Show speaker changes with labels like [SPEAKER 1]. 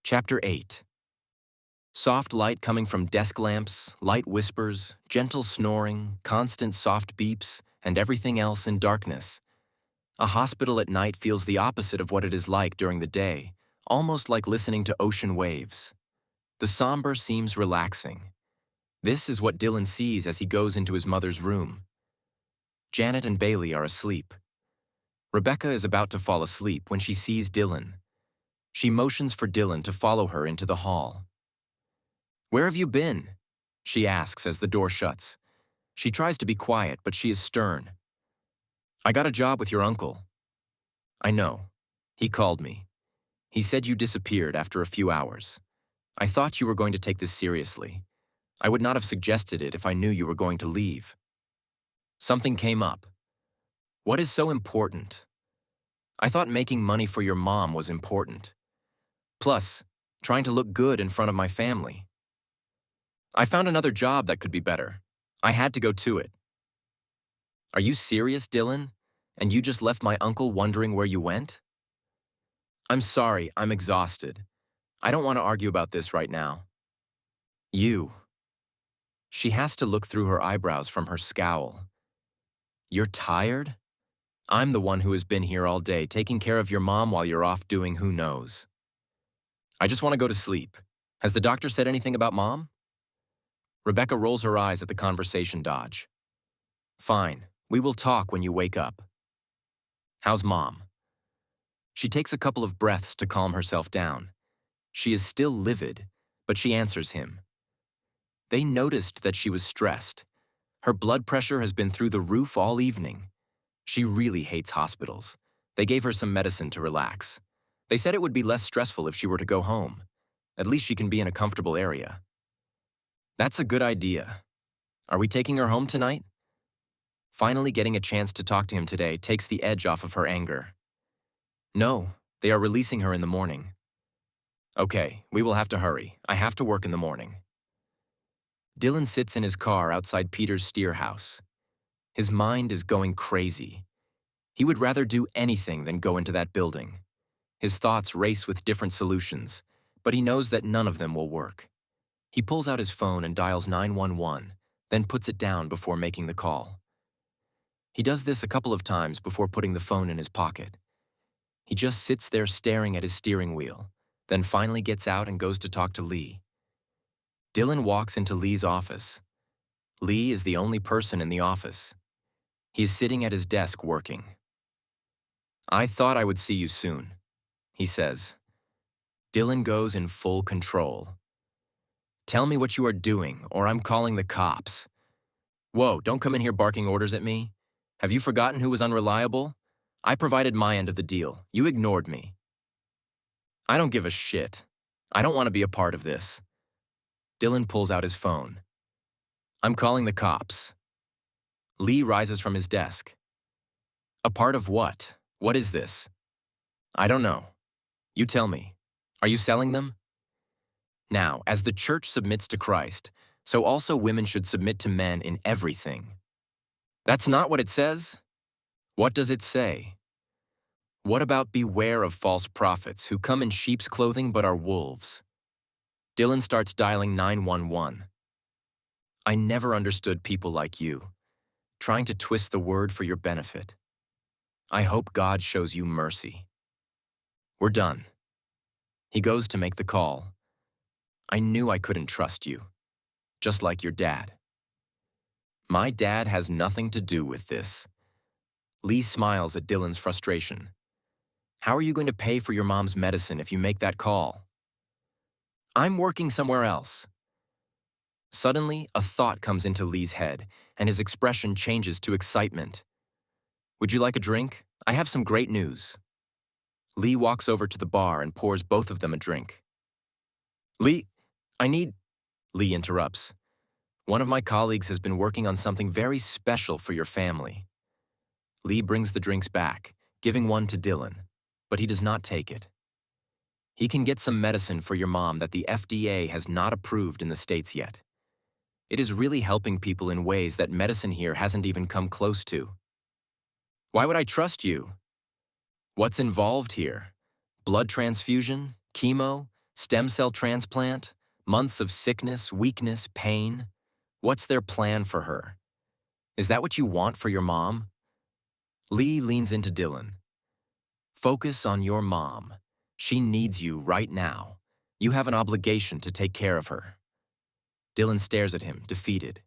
[SPEAKER 1] Chapter 8. Soft light coming from desk lamps, light whispers, gentle snoring, constant soft beeps, and everything else in darkness. A hospital at night feels the opposite of what it is like during the day, almost like listening to ocean waves. The somber seems relaxing. This is what Dylan sees as he goes into his mother's room. Janet and Bailey are asleep. Rebecca is about to fall asleep when she sees Dylan. She motions for Dylan to follow her into the hall. "Where have you been?" she asks as the door shuts. She tries to be quiet, but she is stern. "I got a job with your uncle." "I know. He called me. He said you disappeared after a few hours. I thought you were going to take this seriously. I would not have suggested it if I knew you were going to leave." "Something came up." "What is so important?" "I thought making money for your mom was important. Plus, trying to look good in front of my family. I found another job that could be better. I had to go to it." "Are you serious, Dylan? And you just left my uncle wondering where you went?" "I'm sorry, I'm exhausted. I don't want to argue about this right now." "You." She has to look through her eyebrows from her scowl. "You're tired? I'm the one who has been here all day taking care of your mom while you're off doing who knows." "I just want to go to sleep. Has the doctor said anything about mom?" Rebecca rolls her eyes at the conversation dodge. "Fine, we will talk when you wake up." "How's mom?" She takes a couple of breaths to calm herself down. She is still livid, but she answers him. They noticed that she was stressed. Her blood pressure has been through the roof all evening. She really hates hospitals. They gave her some medicine to relax. They said it would be less stressful if she were to go home. At least she can be in a comfortable area. "That's a good idea. Are we taking her home tonight?" Finally getting a chance to talk to him today takes the edge off of her anger. "No, they are releasing her in the morning." "Okay, we will have to hurry. I have to work in the morning." Dylan sits in his car outside Peter's steer house. His mind is going crazy. He would rather do anything than go into that building. His thoughts race with different solutions, but he knows that none of them will work. He pulls out his phone and dials 911, then puts it down before making the call. He does this a couple of times before putting the phone in his pocket. He just sits there staring at his steering wheel, then finally gets out and goes to talk to Lee. Dylan walks into Lee's office. Lee is the only person in the office. He is sitting at his desk working. "I thought I would see you soon," he says. Dylan goes in full control. "Tell me what you are doing, or I'm calling the cops." "Whoa, don't come in here barking orders at me. Have you forgotten who was unreliable? I provided my end of the deal. You ignored me." "I don't give a shit. I don't want to be a part of this." Dylan pulls out his phone. "I'm calling the cops." Lee rises from his desk. "A part of what? What is this?" "I don't know. You tell me. Are you selling them?" Now, as the church submits to Christ, so also women should submit to men in everything. "That's not what it says." "What does it say?" "What about beware of false prophets who come in sheep's clothing but are wolves?" Dylan starts dialing 911. "I never understood people like you, trying to twist the word for your benefit. I hope God shows you mercy." "We're done." He goes to make the call. "I knew I couldn't trust you, just like your dad." "My dad has nothing to do with this." Lee smiles at Dylan's frustration. "How are you going to pay for your mom's medicine if you make that call?" "I'm working somewhere else." Suddenly, a thought comes into Lee's head, and his expression changes to excitement. "Would you like a drink? I have some great news." Lee walks over to the bar and pours both of them a drink. "Lee, I need—" Lee interrupts. "One of my colleagues has been working on something very special for your family." Lee brings the drinks back, giving one to Dylan, but he does not take it. "He can get some medicine for your mom that the FDA has not approved in the States yet. It is really helping people in ways that medicine here hasn't even come close to." "Why would I trust you?" "What's involved here? Blood transfusion, chemo, Stem cell transplant? Months of sickness, weakness, pain? What's their plan for her? Is that what you want for your mom? Lee leans into Dylan. Focus on your mom. She needs you right now. You have an obligation to take care of her. Dylan stares at him, defeated.